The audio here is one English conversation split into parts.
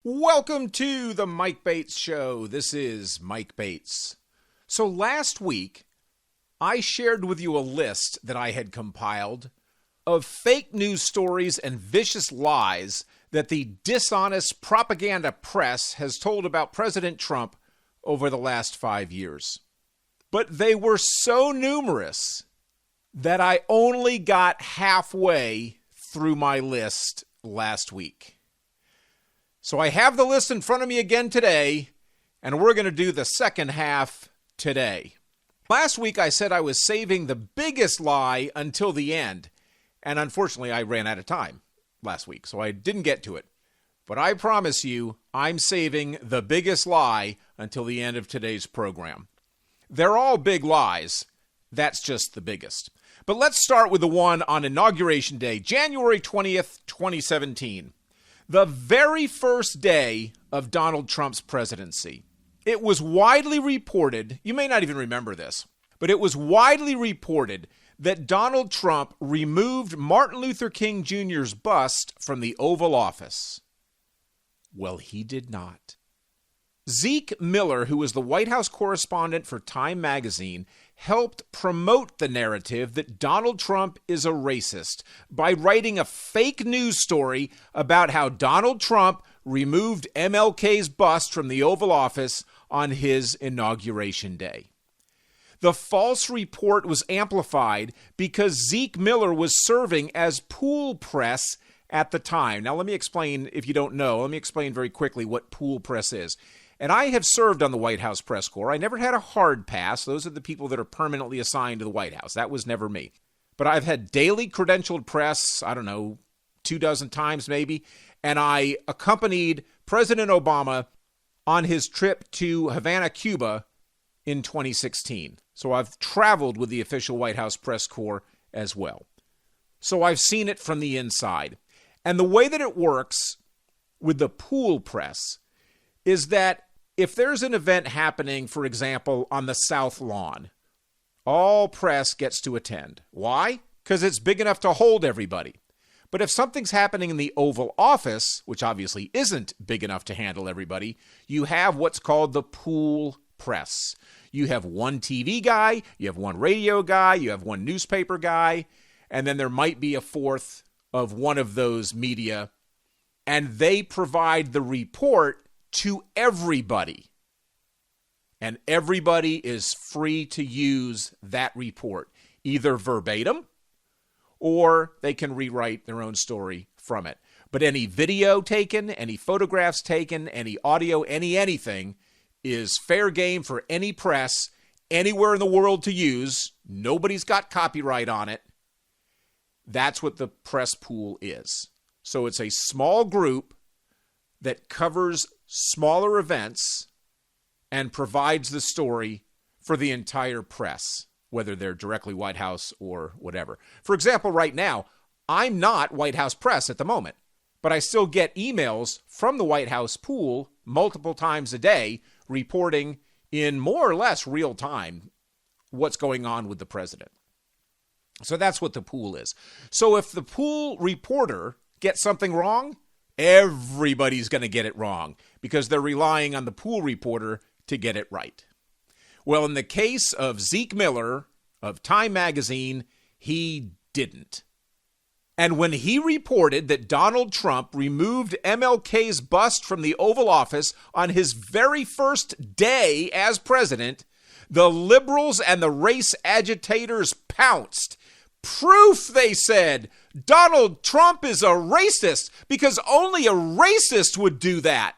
Welcome to the Mike Bates Show. This is Mike Bates. So last week, I shared with you a list that I had compiled of fake news stories and vicious lies that the dishonest propaganda press has told about President Trump over the last 5 years. But they were so numerous that I only got halfway through my list last week. So I have the list in front of me again today, and we're going to do the second half today. Last week I said I was saving the biggest lie until the end, and unfortunately I ran out of time last week, so I didn't get to it. But I promise you, I'm saving the biggest lie until the end of today's program. They're all big lies. That's just the biggest. But let's start with the one on Inauguration Day, January 20th, 2017. The very first day of Donald Trump's presidency. It was widely reported, you may not even remember this, but it was widely reported that Donald Trump removed Martin Luther King Jr.'s bust from the Oval Office. Well, he did not. Zeke Miller, who was the White House correspondent for Time magazine, helped promote the narrative that Donald Trump is a racist by writing a fake news story about how Donald Trump removed MLK's bust from the Oval Office on his inauguration day. The false report was amplified because Zeke Miller was serving as pool press at the time. Now, let me explain, if you don't know, let me explain very quickly what pool press is. And I have served on the White House press corps. I never had a hard pass. Those are the people that are permanently assigned to the White House. That was never me. But I've had daily credentialed press, 24 times maybe. And I accompanied President Obama on his trip to Havana, Cuba in 2016. So I've traveled with the official White House press corps as well. So I've seen it from the inside. And the way that it works with the pool press is that if there's an event happening, for example, on the South Lawn, all press gets to attend. Why? Because it's big enough to hold everybody. But if something's happening in the Oval Office, which obviously isn't big enough to handle everybody, you have what's called the pool press. You have one TV guy, you have one radio guy, you have one newspaper guy, and then there might be a fourth of one of those media, and they provide the report to everybody. And everybody is free to use that report, either verbatim or they can rewrite their own story from it. But any video taken, any photographs taken, any audio, anything is fair game for any press anywhere in the world to use. Nobody's got copyright on it. That's what the press pool is. So it's a small group that covers smaller events and provides the story for the entire press, whether they're directly White House or whatever. For example, right now, I'm not White House press at the moment, but I still get emails from the White House pool multiple times a day reporting in more or less real time what's going on with the president. So that's what the pool is. So if the pool reporter gets something wrong, everybody's going to get it wrong because they're relying on the pool reporter to get it right. Well, in the case of Zeke Miller of Time magazine, he didn't. And when he reported that Donald Trump removed MLK's bust from the Oval Office on his very first day as president, the liberals and the race agitators pounced. Proof, they said. Donald Trump is a racist because only a racist would do that.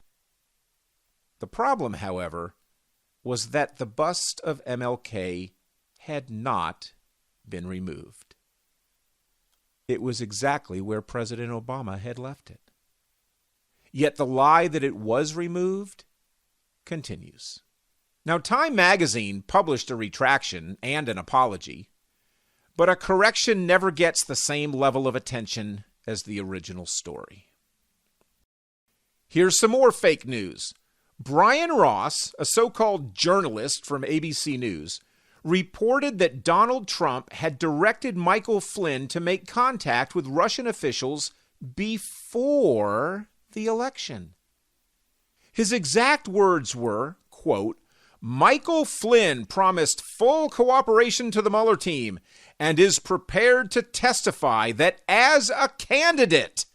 The problem, however, was that the bust of MLK had not been removed. It was exactly where President Obama had left it. Yet the lie that it was removed continues. Now, Time magazine published a retraction and an apology, but a correction never gets the same level of attention as the original story. Here's some more fake news. Brian Ross, a so-called journalist from ABC News, reported that Donald Trump had directed Michael Flynn to make contact with Russian officials before the election. His exact words were, quote, "Michael Flynn promised full cooperation to the Mueller team and is prepared to testify that as a candidate,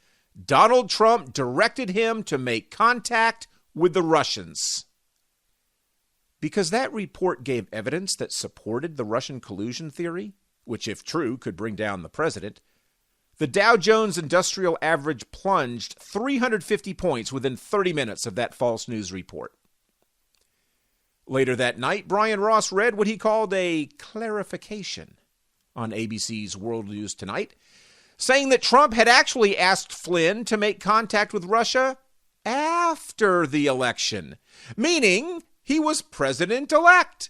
Donald Trump directed him to make contact with the Russians." Because that report gave evidence that supported the Russian collusion theory, which, if true, could bring down the president, the Dow Jones Industrial Average plunged 350 points within 30 minutes of that false news report. Later that night, Brian Ross read what he called a clarification on ABC's World News Tonight, saying that Trump had actually asked Flynn to make contact with Russia after the election, meaning he was president-elect,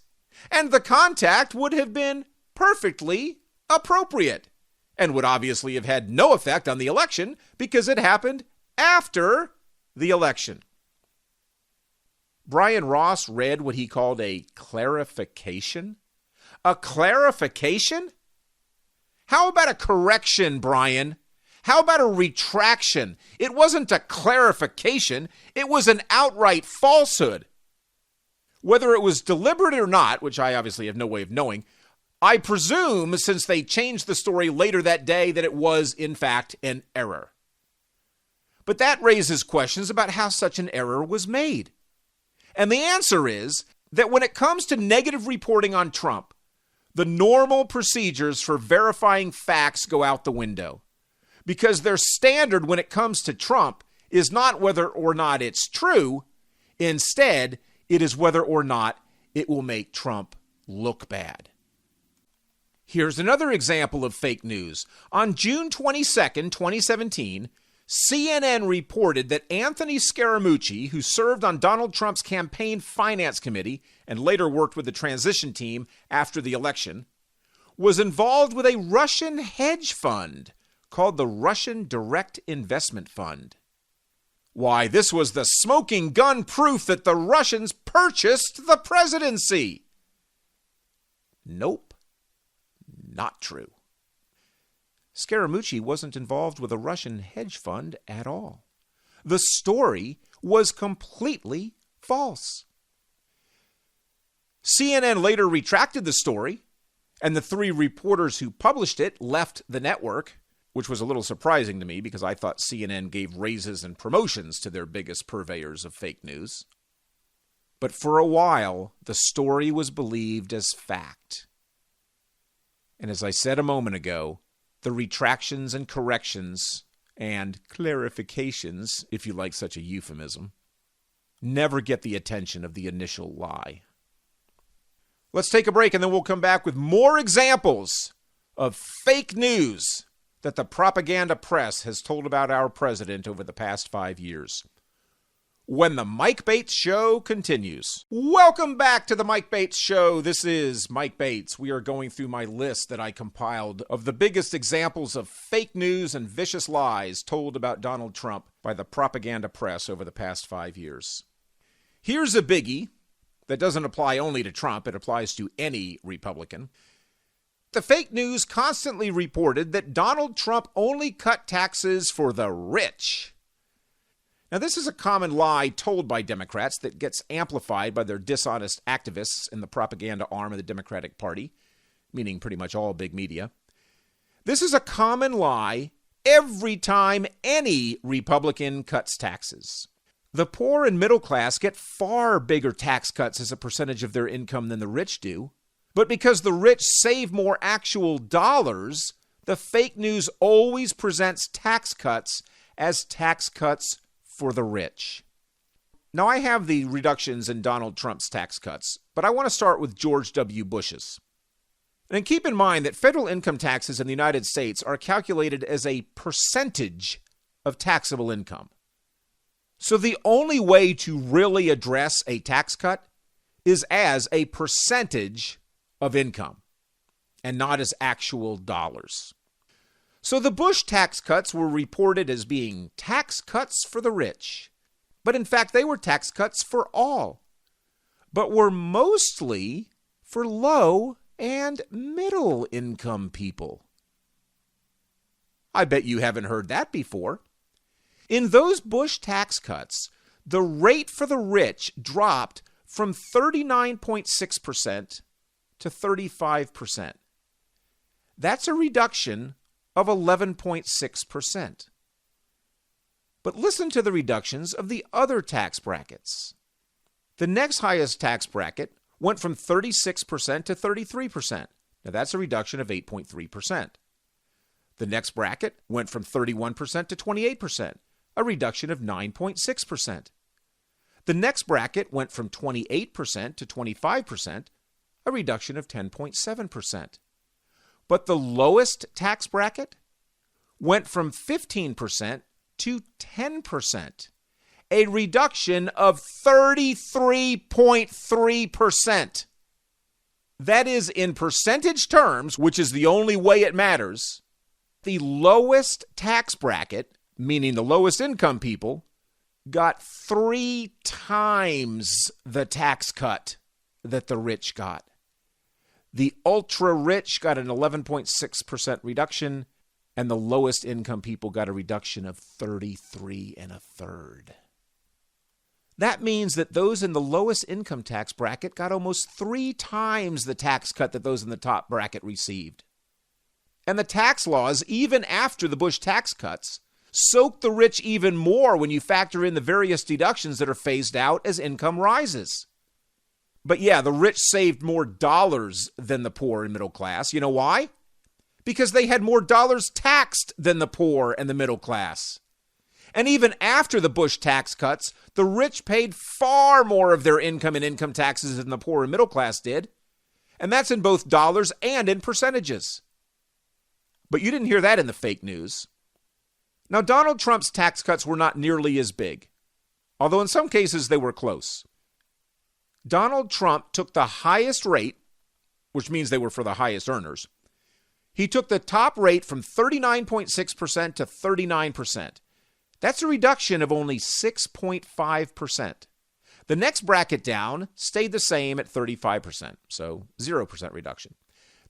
and the contact would have been perfectly appropriate and would obviously have had no effect on the election because it happened after the election. Brian Ross read what he called a clarification. A clarification? How about a correction, Brian? How about a retraction? It wasn't a clarification. It was an outright falsehood. Whether it was deliberate or not, which I obviously have no way of knowing, I presume, since they changed the story later that day, that it was, in fact, an error. But that raises questions about how such an error was made. And the answer is that when it comes to negative reporting on Trump, the normal procedures for verifying facts go out the window. Because their standard when it comes to Trump is not whether or not it's true. Instead, it is whether or not it will make Trump look bad. Here's another example of fake news. On June 22nd, 2017, CNN reported that Anthony Scaramucci, who served on Donald Trump's campaign finance committee and later worked with the transition team after the election, was involved with a Russian hedge fund called the Russian Direct Investment Fund. Why, this was the smoking gun proof that the Russians purchased the presidency. Nope, not true. Scaramucci wasn't involved with a Russian hedge fund at all. The story was completely false. CNN later retracted the story, and the three reporters who published it left the network, which was a little surprising to me because I thought CNN gave raises and promotions to their biggest purveyors of fake news. But for a while, the story was believed as fact. And as I said a moment ago, the retractions and corrections and clarifications, if you like such a euphemism, never get the attention of the initial lie. Let's take a break and then we'll come back with more examples of fake news that the propaganda press has told about our president over the past 5 years. When the Mike Bates Show continues. Welcome back to the Mike Bates Show. This is Mike Bates. We are going through my list that I compiled of the biggest examples of fake news and vicious lies told about Donald Trump by the propaganda press over the past 5 years. Here's a biggie that doesn't apply only to Trump. It applies to any Republican. The fake news constantly reported that Donald Trump only cut taxes for the rich. Now, this is a common lie told by Democrats that gets amplified by their dishonest activists in the propaganda arm of the Democratic Party, meaning pretty much all big media. This is a common lie every time any Republican cuts taxes. The poor and middle class get far bigger tax cuts as a percentage of their income than the rich do. But because the rich save more actual dollars, the fake news always presents tax cuts as tax cuts for the rich. Now, I have the reductions in Donald Trump's tax cuts, but I want to start with George W. Bush's. And keep in mind that federal income taxes in the United States are calculated as a percentage of taxable income. So the only way to really address a tax cut is as a percentage of income and not as actual dollars. So the Bush tax cuts were reported as being tax cuts for the rich. But in fact, they were tax cuts for all, but were mostly for low and middle income people. I bet you haven't heard that before. In those Bush tax cuts, the rate for the rich dropped from 39.6% to 35%. That's a reduction of 11.6%. But listen to the reductions of the other tax brackets. The next highest tax bracket went from 36% to 33%. Now that's a reduction of 8.3%. The next bracket went from 31% to 28%, a reduction of 9.6%. The next bracket went from 28% to 25%, a reduction of 10.7%. But the lowest tax bracket went from 15% to 10%, a reduction of 33.3%. That is, in percentage terms, which is the only way it matters, the lowest tax bracket, meaning the lowest income people, got 3 times the tax cut that the rich got. The ultra-rich got an 11.6% reduction, and the lowest income people got a reduction of 33 1/3. That means that those in the lowest income tax bracket got almost 3 times the tax cut that those in the top bracket received. And the tax laws, even after the Bush tax cuts, soak the rich even more when you factor in the various deductions that are phased out as income rises. But yeah, the rich saved more dollars than the poor and middle class. You know why? Because they had more dollars taxed than the poor and the middle class. And even after the Bush tax cuts, the rich paid far more of their income in income taxes than the poor and middle class did. And that's in both dollars and in percentages. But you didn't hear that in the fake news. Now, Donald Trump's tax cuts were not nearly as big, although in some cases they were close. Donald Trump took the highest rate, which means they were for the highest earners. He took the top rate from 39.6% to 39%. That's a reduction of only 6.5%. The next bracket down stayed the same at 35%, so 0% reduction.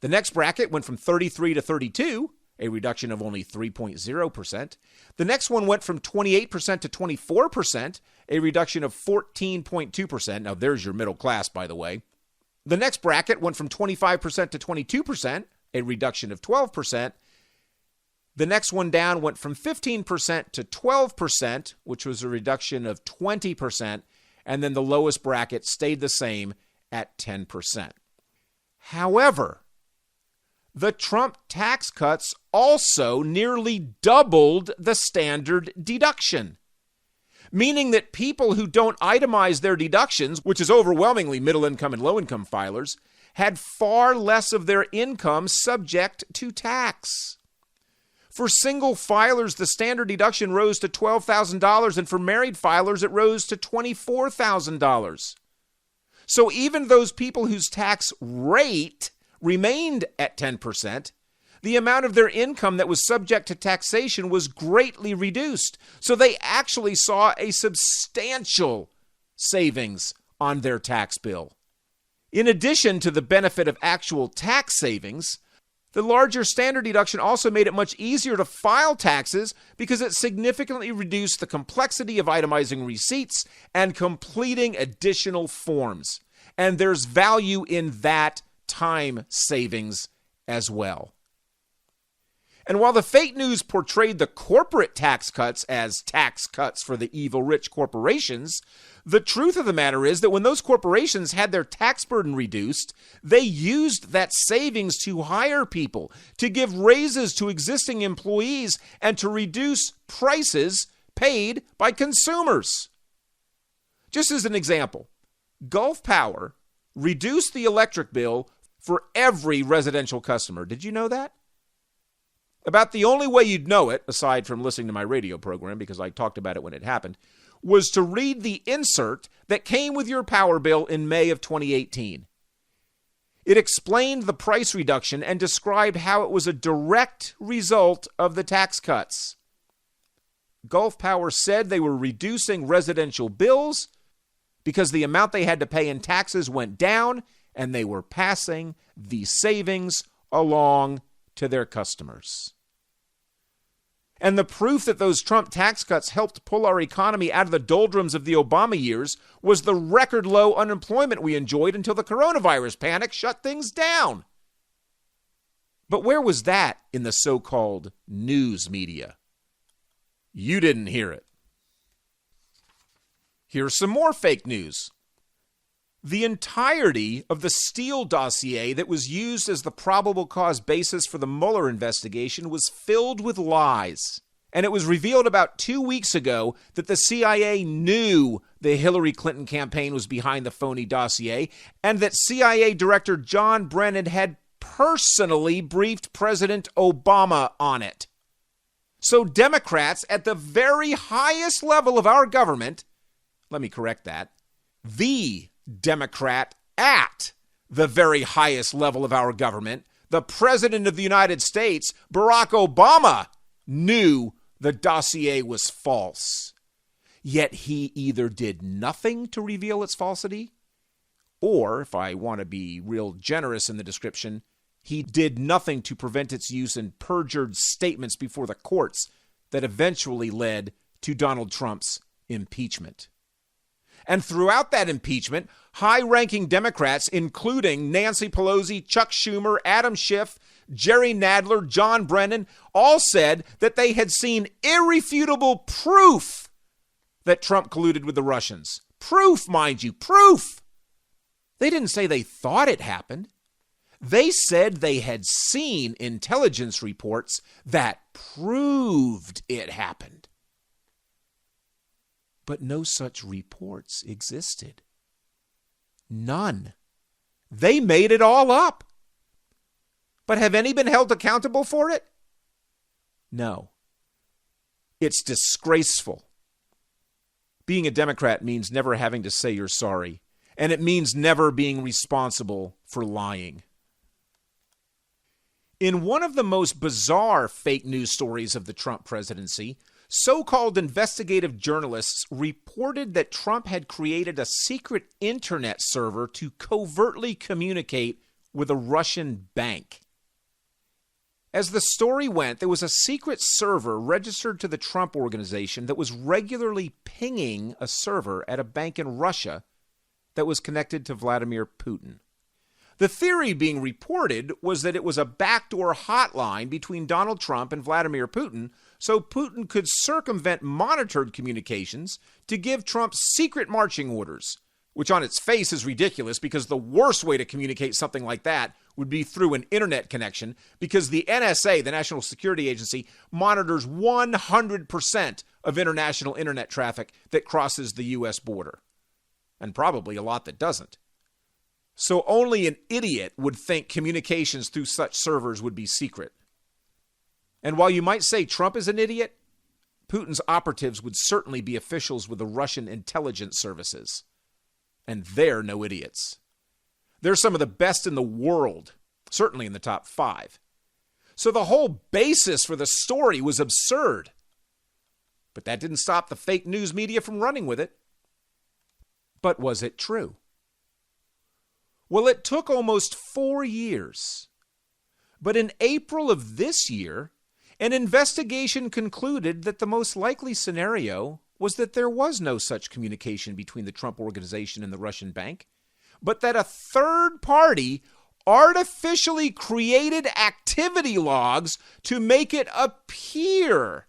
The next bracket went from 33 to 32, a reduction of only 3.0%. The next one went from 28% to 24%, a reduction of 14.2%. Now, there's your middle class, by the way. The next bracket went from 25% to 22%, a reduction of 12%. The next one down went from 15% to 12%, which was a reduction of 20%. And then the lowest bracket stayed the same at 10%. However, the Trump tax cuts also nearly doubled the standard deduction, meaning that people who don't itemize their deductions, which is overwhelmingly middle-income and low-income filers, had far less of their income subject to tax. For single filers, the standard deduction rose to $12,000, and for married filers, it rose to $24,000. So even those people whose tax rate remained at 10%, the amount of their income that was subject to taxation was greatly reduced. So they actually saw a substantial savings on their tax bill. In addition to the benefit of actual tax savings, the larger standard deduction also made it much easier to file taxes because it significantly reduced the complexity of itemizing receipts and completing additional forms. And there's value in that time savings as well. And while the fake news portrayed the corporate tax cuts as tax cuts for the evil rich corporations, the truth of the matter is that when those corporations had their tax burden reduced, they used that savings to hire people, to give raises to existing employees, and to reduce prices paid by consumers. Just as an example, Gulf Power reduced the electric bill for every residential customer. Did you know that? About the only way you'd know it, aside from listening to my radio program, because I talked about it when it happened, was to read the insert that came with your power bill in May of 2018. It explained the price reduction and described how it was a direct result of the tax cuts. Gulf Power said they were reducing residential bills because the amount they had to pay in taxes went down, and they were passing the savings along to their customers. And the proof that those Trump tax cuts helped pull our economy out of the doldrums of the Obama years was the record low unemployment we enjoyed until the coronavirus panic shut things down. But where was that in the so-called news media? You didn't hear it. Here's some more fake news. The entirety of the Steele dossier that was used as the probable cause basis for the Mueller investigation was filled with lies. And it was revealed about 2 weeks ago that the CIA knew the Hillary Clinton campaign was behind the phony dossier, and that CIA Director John Brennan had personally briefed President Obama on it. So Democrats at the very highest level of our government, let me correct that, the Democrat at the very highest level of our government, the President of the United States, Barack Obama, knew the dossier was false. Yet he either did nothing to reveal its falsity, or, if I want to be real generous in the description, he did nothing to prevent its use in perjured statements before the courts that eventually led to Donald Trump's impeachment. And throughout that impeachment, high-ranking Democrats, including Nancy Pelosi, Chuck Schumer, Adam Schiff, Jerry Nadler, John Brennan, all said that they had seen irrefutable proof that Trump colluded with the Russians. Proof, mind you, proof. They didn't say they thought it happened. They said they had seen intelligence reports that proved it happened. But no such reports existed. None. They made it all up. But have any been held accountable for it? No. It's disgraceful. Being a Democrat means never having to say you're sorry, and it means never being responsible for lying. In one of the most bizarre fake news stories of the Trump presidency, so-called investigative journalists reported that Trump had created a secret internet server to covertly communicate with a Russian bank. As the story went, there was a secret server registered to the Trump Organization that was regularly pinging a server at a bank in Russia that was connected to Vladimir Putin. The theory being reported was that it was a backdoor hotline between Donald Trump and Vladimir Putin, so Putin could circumvent monitored communications to give Trump secret marching orders, which on its face is ridiculous because the worst way to communicate something like that would be through an internet connection, because the NSA, the National Security Agency, monitors 100% of international internet traffic that crosses the U.S. border, and probably a lot that doesn't. So only an idiot would think communications through such servers would be secret. And while you might say Trump is an idiot, Putin's operatives would certainly be officials with the Russian intelligence services. And they're no idiots. They're some of the best in the world, certainly in the top 5. So the whole basis for the story was absurd. But that didn't stop the fake news media from running with it. But was it true? Well, it took almost 4 years. But in April of this year, an investigation concluded that the most likely scenario was that there was no such communication between the Trump Organization and the Russian bank, but that a third party artificially created activity logs to make it appear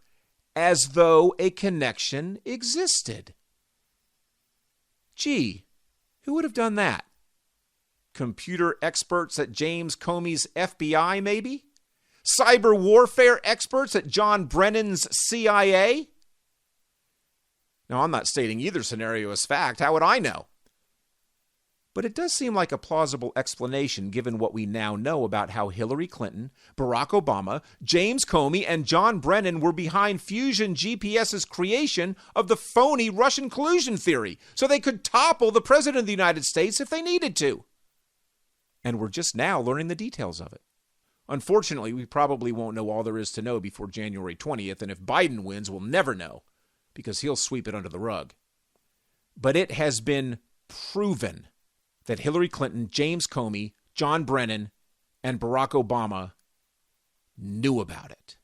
as though a connection existed. Gee, who would have done that? Computer experts at James Comey's FBI, maybe? Cyber warfare experts at John Brennan's CIA? Now, I'm not stating either scenario as fact. How would I know? But it does seem like a plausible explanation given what we now know about how Hillary Clinton, Barack Obama, James Comey, and John Brennan were behind Fusion GPS's creation of the phony Russian collusion theory, so they could topple the President of the United States if they needed to. And we're just now learning the details of it. Unfortunately, we probably won't know all there is to know before January 20th, and if Biden wins, we'll never know, because he'll sweep it under the rug. But it has been proven that Hillary Clinton, James Comey, John Brennan, and Barack Obama knew about it.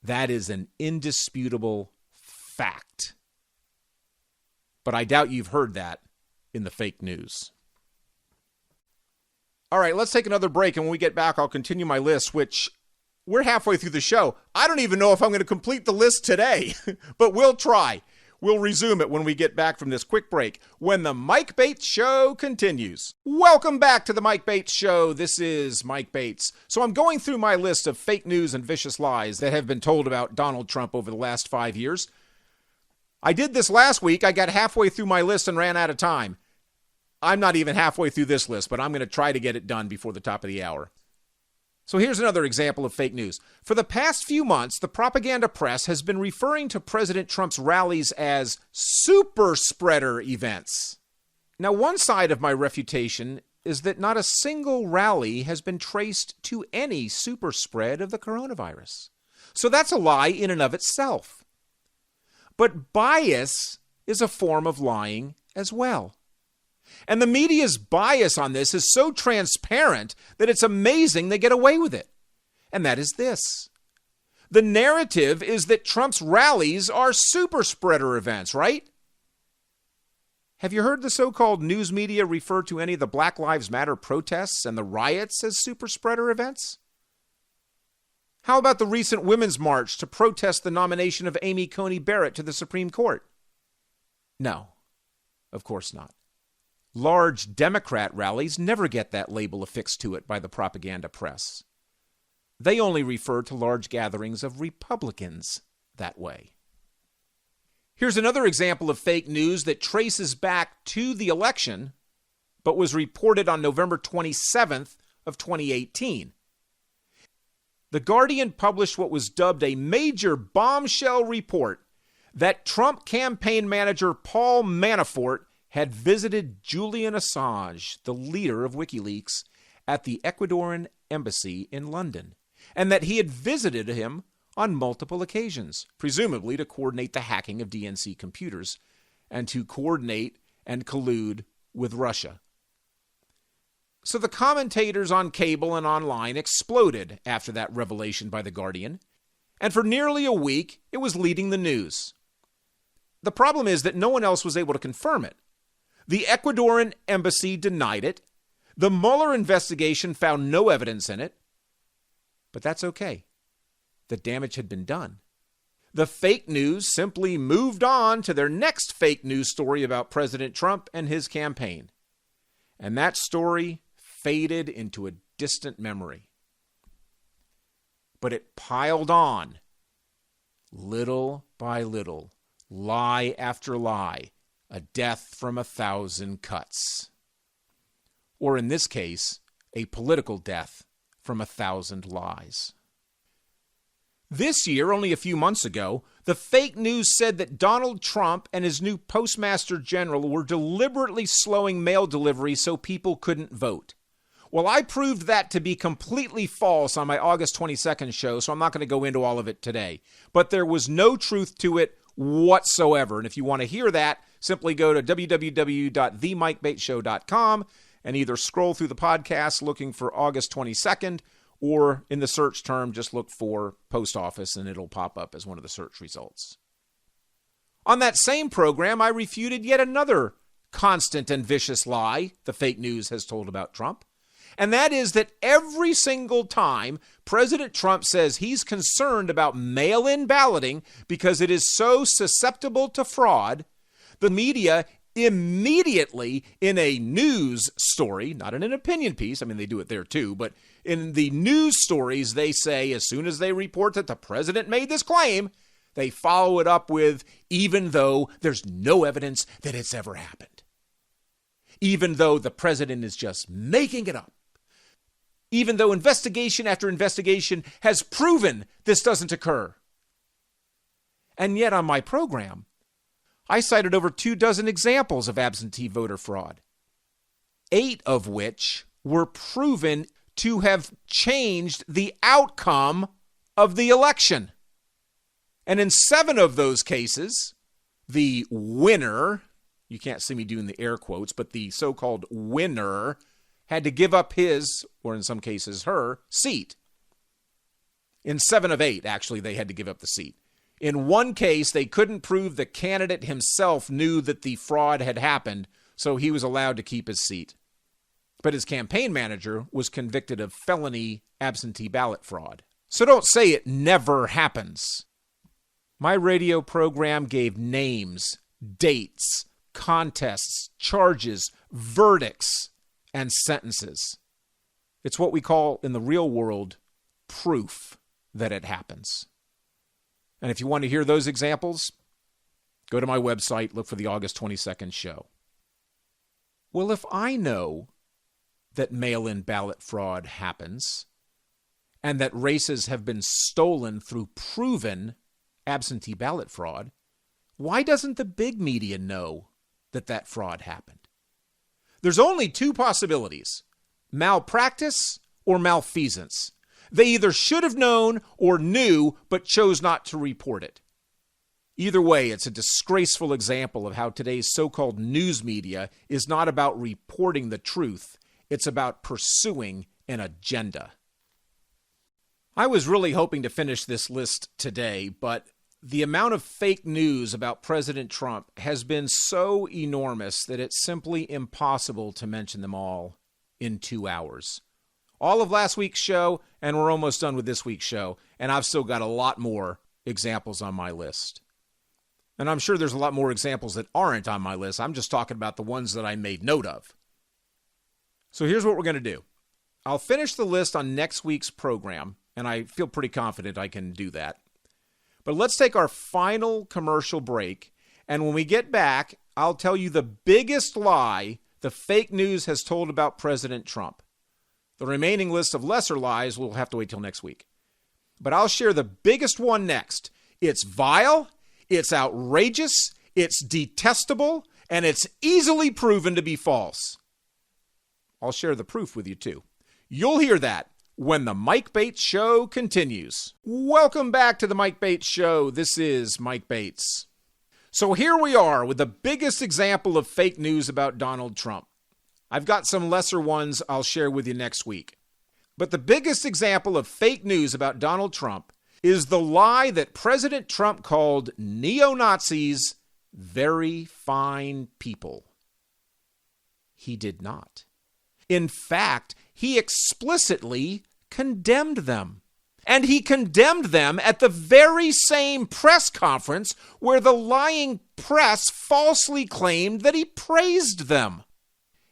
That is an indisputable fact. But I doubt you've heard that in the fake news. All right, let's take another break, and when we get back, I'll continue my list, which we're halfway through the show. I don't even know if I'm going to complete the list today, but we'll try. We'll resume it when we get back from this quick break, when the Mike Bates Show continues. Welcome back to the Mike Bates Show. This is Mike Bates. So I'm going through my list of fake news and vicious lies that have been told about Donald Trump over the last 5 years. I did this last week. I got halfway through my list and ran out of time. I'm not even halfway through this list, but I'm going to try to get it done before the top of the hour. So here's another example of fake news. For the past few months, the propaganda press has been referring to President Trump's rallies as super spreader events. Now, one side of my refutation is that not a single rally has been traced to any super spread of the coronavirus. So that's a lie in and of itself. But bias is a form of lying as well. And the media's bias on this is so transparent that it's amazing they get away with it. And that is this. The narrative is that Trump's rallies are super spreader events, right? Have you heard the so-called news media refer to any of the Black Lives Matter protests and the riots as super spreader events? How about the recent Women's March to protest the nomination of Amy Coney Barrett to the Supreme Court? No, of course not. Large Democrat rallies never get that label affixed to it by the propaganda press. They only refer to large gatherings of Republicans that way. Here's another example of fake news that traces back to the election, but was reported on November 27th of 2018. The Guardian published what was dubbed a major bombshell report that Trump campaign manager Paul Manafort had visited Julian Assange, the leader of WikiLeaks, at the Ecuadorian embassy in London, and that he had visited him on multiple occasions, presumably to coordinate the hacking of DNC computers and to coordinate and collude with Russia. So the commentators on cable and online exploded after that revelation by The Guardian, and for nearly a week, it was leading the news. The problem is that no one else was able to confirm it. The Ecuadorian embassy denied it. The Mueller investigation found no evidence in it. But that's okay. The damage had been done. The fake news simply moved on to their next fake news story about President Trump and his campaign. And that story faded into a distant memory. But it piled on, little by little, lie after lie, a death from 1,000 cuts. Or in this case, a political death from 1,000 lies. This year, only a few months ago, the fake news said that Donald Trump and his new Postmaster General were deliberately slowing mail delivery so people couldn't vote. Well, I proved that to be completely false on my August 22nd show, so I'm not going to go into all of it today. But there was no truth to it whatsoever. And if you want to hear that, simply go to www.themikebateshow.com and either scroll through the podcast looking for August 22nd, or in the search term, just look for Post Office and it'll pop up as one of the search results. On that same program, I refuted yet another constant and vicious lie the fake news has told about Trump. And that is that every single time President Trump says he's concerned about mail-in balloting because it is so susceptible to fraud, the media immediately, in a news story, not in an opinion piece, I mean, they do it there too, but in the news stories, they say, as soon as they report that the president made this claim, they follow it up with, even though there's no evidence that it's ever happened. Even though the president is just making it up. Even though investigation after investigation has proven this doesn't occur. And yet on my program, I cited over 24 examples of absentee voter fraud, 8 of which were proven to have changed the outcome of the election. And in 7 of those cases, the winner, you can't see me doing the air quotes, but the so-called winner had to give up his, or in some cases her, seat. In 7 of 8, actually, they had to give up the seat. In one case, they couldn't prove the candidate himself knew that the fraud had happened, so he was allowed to keep his seat. But his campaign manager was convicted of felony absentee ballot fraud. So don't say it never happens. My radio program gave names, dates, contests, charges, verdicts, and sentences. It's what we call in the real world proof that it happens. And if you want to hear those examples, go to my website, look for the August 22nd show. Well, if I know that mail-in ballot fraud happens and that races have been stolen through proven absentee ballot fraud, why doesn't the big media know that that fraud happened? There's only 2 possibilities: malpractice or malfeasance. They either should have known or knew but chose not to report it. Either way, it's a disgraceful example of how today's so-called news media is not about reporting the truth. It's about pursuing an agenda. I was really hoping to finish this list today, but the amount of fake news about President Trump has been so enormous that it's simply impossible to mention them all in 2 hours. All of last week's show, and we're almost done with this week's show, and I've still got a lot more examples on my list. And I'm sure there's a lot more examples that aren't on my list. I'm just talking about the ones that I made note of. So here's what we're going to do. I'll finish the list on next week's program, and I feel pretty confident I can do that. But let's take our final commercial break, and when we get back, I'll tell you the biggest lie the fake news has told about President Trump. The remaining list of lesser lies will have to wait till next week. But I'll share the biggest one next. It's vile, it's outrageous, it's detestable, and it's easily proven to be false. I'll share the proof with you too. You'll hear that when the Mike Bates Show continues. Welcome back to the Mike Bates Show. This is Mike Bates. So here we are with the biggest example of fake news about Donald Trump. I've got some lesser ones I'll share with you next week. But the biggest example of fake news about Donald Trump is the lie that President Trump called neo-Nazis very fine people. He did not. In fact, he explicitly condemned them. And he condemned them at the very same press conference where the lying press falsely claimed that he praised them.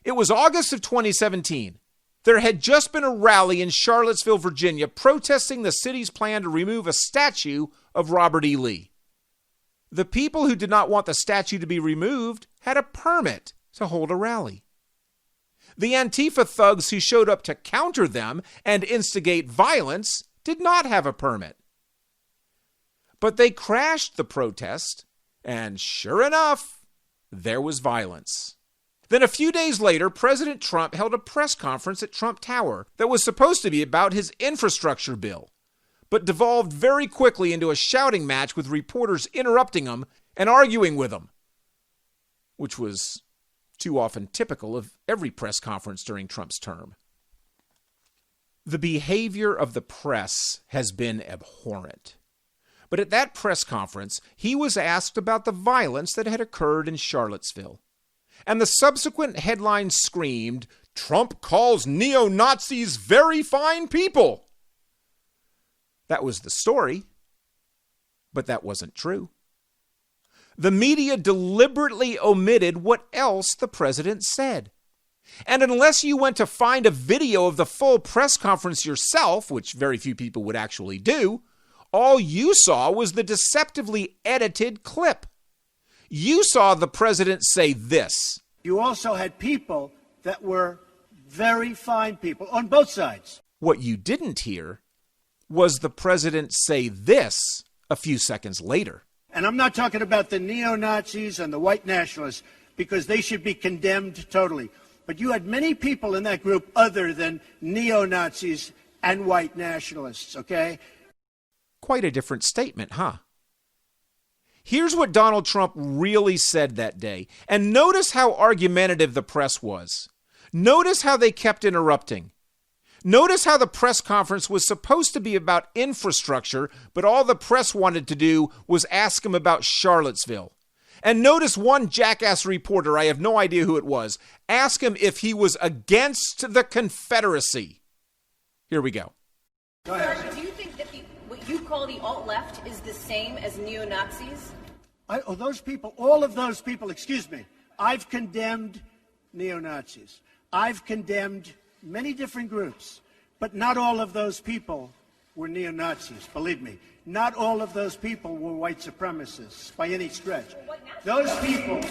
It was August of 2017. There had just been a rally in Charlottesville, Virginia, protesting the city's plan to remove a statue of Robert E. Lee. The people who did not want the statue to be removed had a permit to hold a rally. The Antifa thugs who showed up to counter them and instigate violence did not have a permit. But they crashed the protest, and sure enough, there was violence. Then a few days later, President Trump held a press conference at Trump Tower that was supposed to be about his infrastructure bill, but devolved very quickly into a shouting match with reporters interrupting him and arguing with him, which was too often typical of every press conference during Trump's term. The behavior of the press has been abhorrent. But at that press conference, he was asked about the violence that had occurred in Charlottesville. And the subsequent headline screamed, "Trump calls neo-Nazis very fine people." That was the story, but that wasn't true. The media deliberately omitted what else the president said. And unless you went to find a video of the full press conference yourself, which very few people would actually do, all you saw was the deceptively edited clip. You saw the president say this. You also had people that were very fine people on both sides. What you didn't hear was the president say this a few seconds later. And I'm not talking about the neo-Nazis and the white nationalists, because they should be condemned totally. But you had many people in that group other than neo-Nazis and white nationalists, okay? Quite a different statement, huh? Here's what Donald Trump really said that day. And notice how argumentative the press was. Notice how they kept interrupting. Notice how the press conference was supposed to be about infrastructure, but all the press wanted to do was ask him about Charlottesville. And notice one jackass reporter, I have no idea who it was, ask him if he was against the Confederacy. Here we go. Go ahead. Do you think that what you call the alt-left is the same as neo-Nazis? All of those people, excuse me, I've condemned neo-Nazis. I've condemned many different groups, but not all of those people were neo-Nazis, believe me. Not all of those people were white supremacists by any stretch. Those people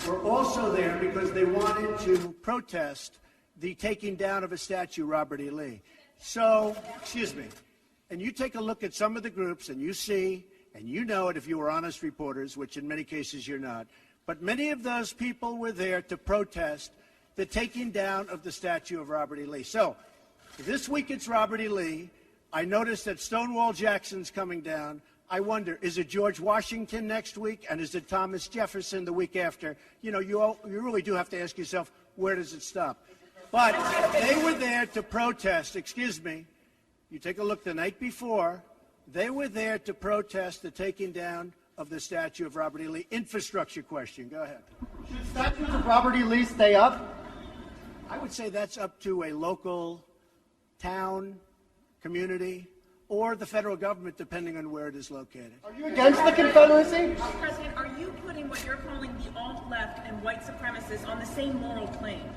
were also there because they wanted to protest the taking down of a statue, Robert E. Lee. So, excuse me, and you take a look at some of the groups and you see, and you know it if you were honest reporters, which in many cases you're not, but many of those people were there to protest the taking down of the statue of Robert E. Lee. So, this week it's Robert E. Lee. I noticed that Stonewall Jackson's coming down. I wonder, is it George Washington next week, and is it Thomas Jefferson the week after? You know, you really do have to ask yourself, where does it stop? But they were there to protest, excuse me, you take a look the night before, they were there to protest the taking down of the statue of Robert E. Lee. Infrastructure question, go ahead. Should statues of Robert E. Lee stay up? I would say that's up to a local town, community, or the federal government, depending on where it is located. Are you against the Confederacy? President, are you putting what you're calling the alt-left and white supremacists on the same moral plane?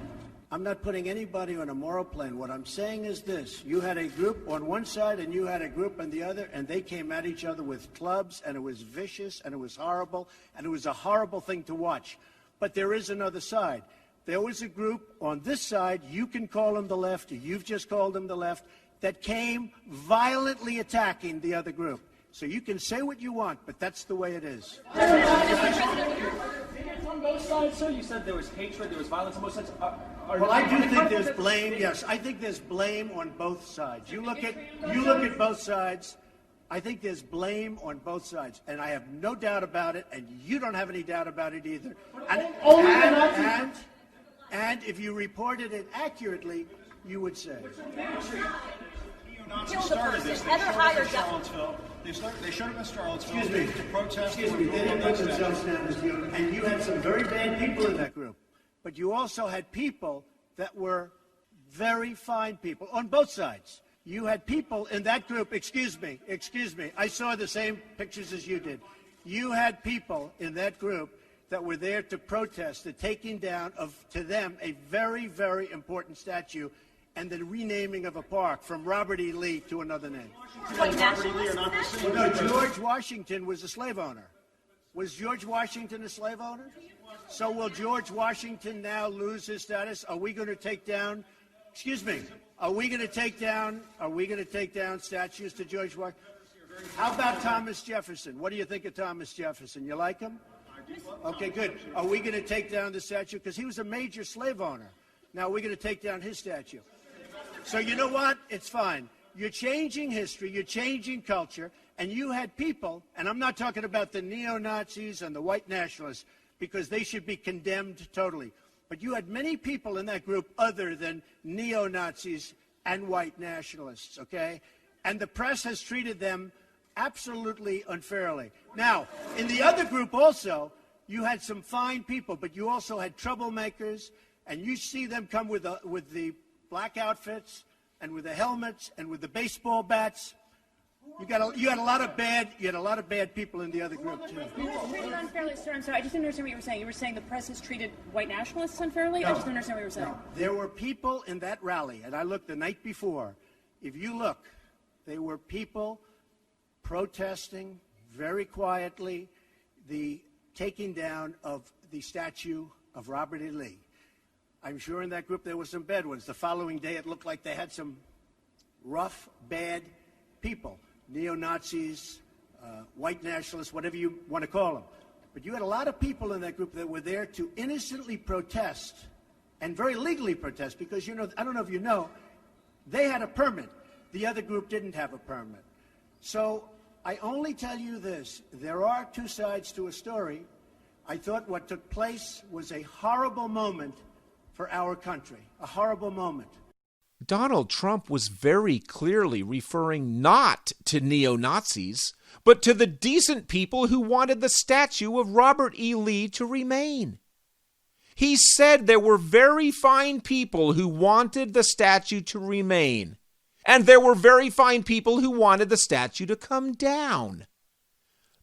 I'm not putting anybody on a moral plane. What I'm saying is this. You had a group on one side and you had a group on the other, and they came at each other with clubs, and it was vicious, and it was horrible, and it was a horrible thing to watch. But there is another side. There was a group on this side, you can call them the left, you've just called them the left, that came violently attacking the other group. So you can say what you want, but that's the way it is. On both sides, sir? You said there was hatred, there was violence on both sides. Well, I do think there's blame. Yes, I think there's blame on both sides. You look at both sides. I think there's blame on both sides, and I have no doubt about it, and you don't have any doubt about it either. And if you reported it accurately, you would say. Kill the person. Heather Heyer They showed up in Charlottesville Excuse me. to protest. Excuse me. They didn't put themselves down as you, and you had some very bad people in that group. But you also had people that were very fine people on both sides. You had people in that group, excuse me, I saw the same pictures as you did. You had people in that group that were there to protest the taking down of, to them, a very, very important statue and the renaming of a park from Robert E. Lee to another name. No, George Washington was a slave owner. Was George Washington a slave owner? So will George Washington now lose his status? Are we going to take down, excuse me, are we going to take down statues to George Washington? How about Thomas Jefferson? What do you think of Thomas Jefferson? You like him? Okay, good. Are we going to take down the statue? Because he was a major slave owner. Now we're going to take down his statue. So you know what? It's fine. You're changing history, you're changing culture, and you had people, and I'm not talking about the neo-Nazis and the white nationalists, because they should be condemned totally. But you had many people in that group other than neo-Nazis and white nationalists, okay? And the press has treated them absolutely unfairly. Now, in the other group also, you had some fine people, but you also had troublemakers, and you see them come with the black outfits and with the helmets and with the baseball bats. You had a lot of bad people in the other group too. Treated unfairly, sir. I'm sorry, I just didn't understand what you were saying. You were saying the press has treated white nationalists unfairly? No, I just didn't understand what you were saying. No. There were people in that rally, and I looked the night before. If you look, there were people protesting very quietly the taking down of the statue of Robert E. Lee. I'm sure in that group there were some bad ones. The following day it looked like they had some rough, bad people. Neo-Nazis, white nationalists, whatever you want to call them. But you had a lot of people in that group that were there to innocently protest, and very legally protest, because, you know, I don't know if you know, they had a permit. The other group didn't have a permit. So I only tell you this. There are two sides to a story. I thought what took place was a horrible moment for our country, a horrible moment. Donald Trump was very clearly referring not to neo-Nazis, but to the decent people who wanted the statue of Robert E. Lee to remain. He said there were very fine people who wanted the statue to remain, and there were very fine people who wanted the statue to come down.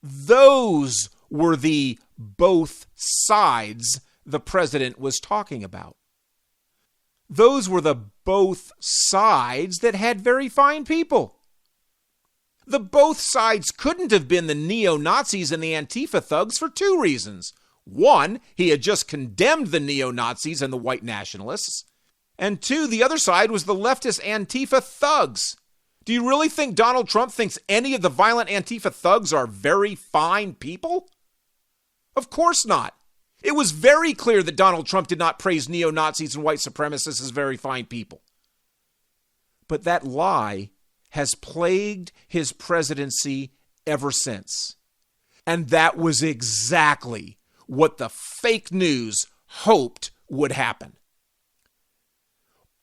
Those were the both sides the president was talking about. Those were the both sides that had very fine people. The both sides couldn't have been the neo-Nazis and the Antifa thugs for two reasons. One, he had just condemned the neo-Nazis and the white nationalists. And two, the other side was the leftist Antifa thugs. Do you really think Donald Trump thinks any of the violent Antifa thugs are very fine people? Of course not. It was very clear that Donald Trump did not praise neo-Nazis and white supremacists as very fine people. But that lie has plagued his presidency ever since. And that was exactly what the fake news hoped would happen.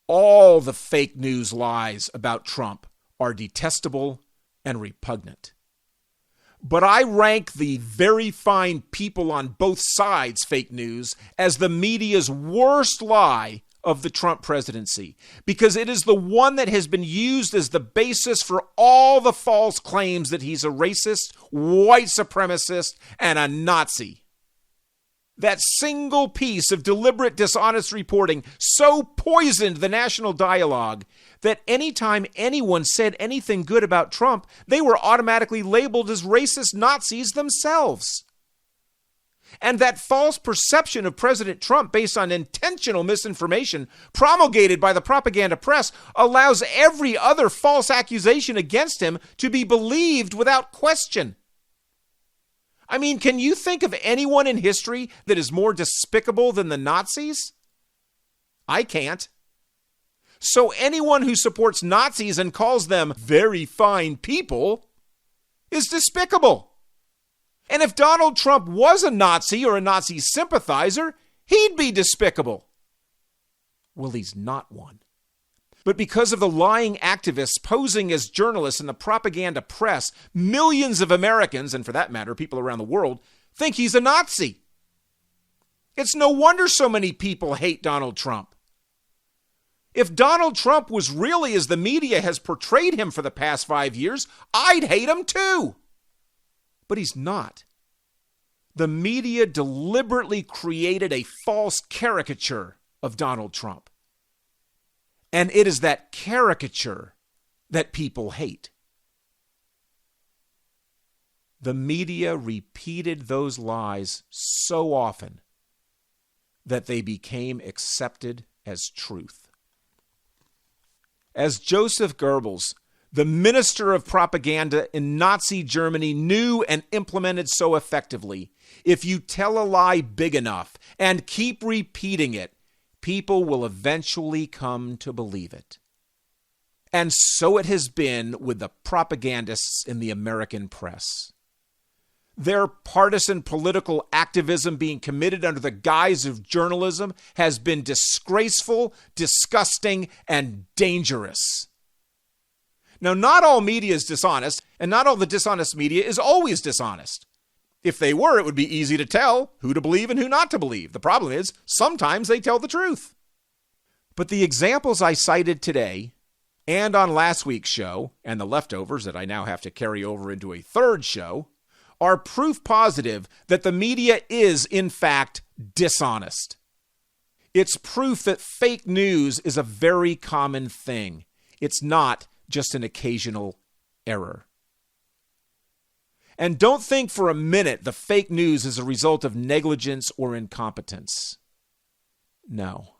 All the fake news lies about Trump are detestable and repugnant. But I rank the very fine people on both sides fake news as the media's worst lie of the Trump presidency, because it is the one that has been used as the basis for all the false claims that he's a racist, white supremacist, and a Nazi. That single piece of deliberate dishonest reporting so poisoned the national dialogue that anytime anyone said anything good about Trump, they were automatically labeled as racist Nazis themselves. And that false perception of President Trump based on intentional misinformation promulgated by the propaganda press allows every other false accusation against him to be believed without question. I mean, can you think of anyone in history that is more despicable than the Nazis? I can't. So anyone who supports Nazis and calls them very fine people is despicable. And if Donald Trump was a Nazi or a Nazi sympathizer, he'd be despicable. Well, he's not one. But because of the lying activists posing as journalists in the propaganda press, millions of Americans, and for that matter, people around the world, think he's a Nazi. It's no wonder so many people hate Donald Trump. If Donald Trump was really as the media has portrayed him for the past 5 years, I'd hate him too. But he's not. The media deliberately created a false caricature of Donald Trump. And it is that caricature that people hate. The media repeated those lies so often that they became accepted as truth. As Joseph Goebbels, the minister of propaganda in Nazi Germany, knew and implemented so effectively, if you tell a lie big enough and keep repeating it, people will eventually come to believe it. And so it has been with the propagandists in the American press. Their partisan political activism being committed under the guise of journalism has been disgraceful, disgusting, and dangerous. Now, not all media is dishonest, and not all the dishonest media is always dishonest. If they were, it would be easy to tell who to believe and who not to believe. The problem is, sometimes they tell the truth. But the examples I cited today, and on last week's show, and the leftovers that I now have to carry over into a third show, are proof positive that the media is, in fact, dishonest. It's proof that fake news is a very common thing. It's not just an occasional error. And don't think for a minute the fake news is a result of negligence or incompetence. No,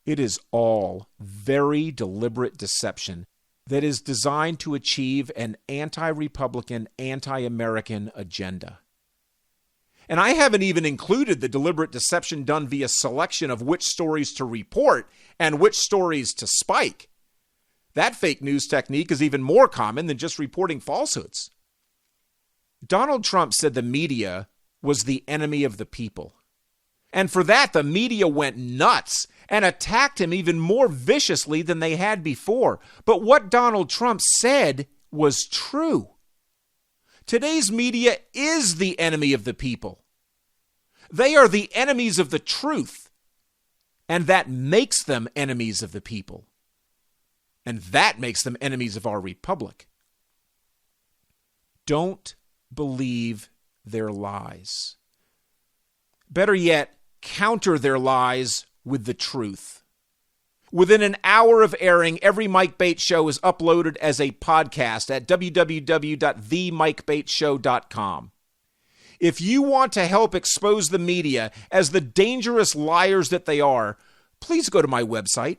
it is all very deliberate deception that is designed to achieve an anti-Republican, anti-American agenda. And I haven't even included the deliberate deception done via selection of which stories to report and which stories to spike. That fake news technique is even more common than just reporting falsehoods. Donald Trump said the media was the enemy of the people. And for that, the media went nuts and attacked him even more viciously than they had before. But what Donald Trump said was true. Today's media is the enemy of the people. They are the enemies of the truth, and that makes them enemies of the people. And that makes them enemies of our republic. Don't believe their lies. Better yet, counter their lies with the truth. Within an hour of airing, every Mike Bates show is uploaded as a podcast at www.themikebatesshow.com. If you want to help expose the media as the dangerous liars that they are, please go to my website,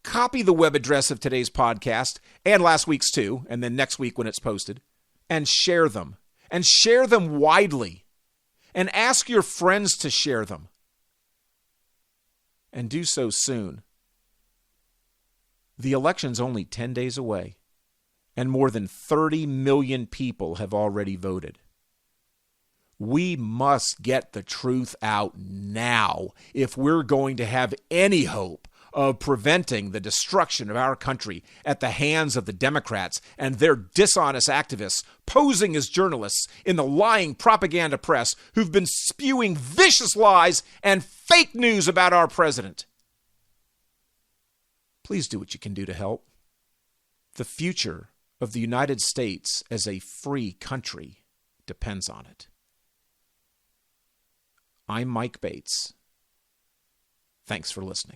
copy the web address of today's podcast, and last week's too, and then next week when it's posted, and share them. And share them widely. And ask your friends to share them. And do so soon. The election's only 10 days away, and more than 30 million people have already voted. We must get the truth out now if we're going to have any hope of preventing the destruction of our country at the hands of the Democrats and their dishonest activists posing as journalists in the lying propaganda press who've been spewing vicious lies and fake news about our president. Please do what you can do to help. The future of the United States as a free country depends on it. I'm Mike Bates. Thanks for listening.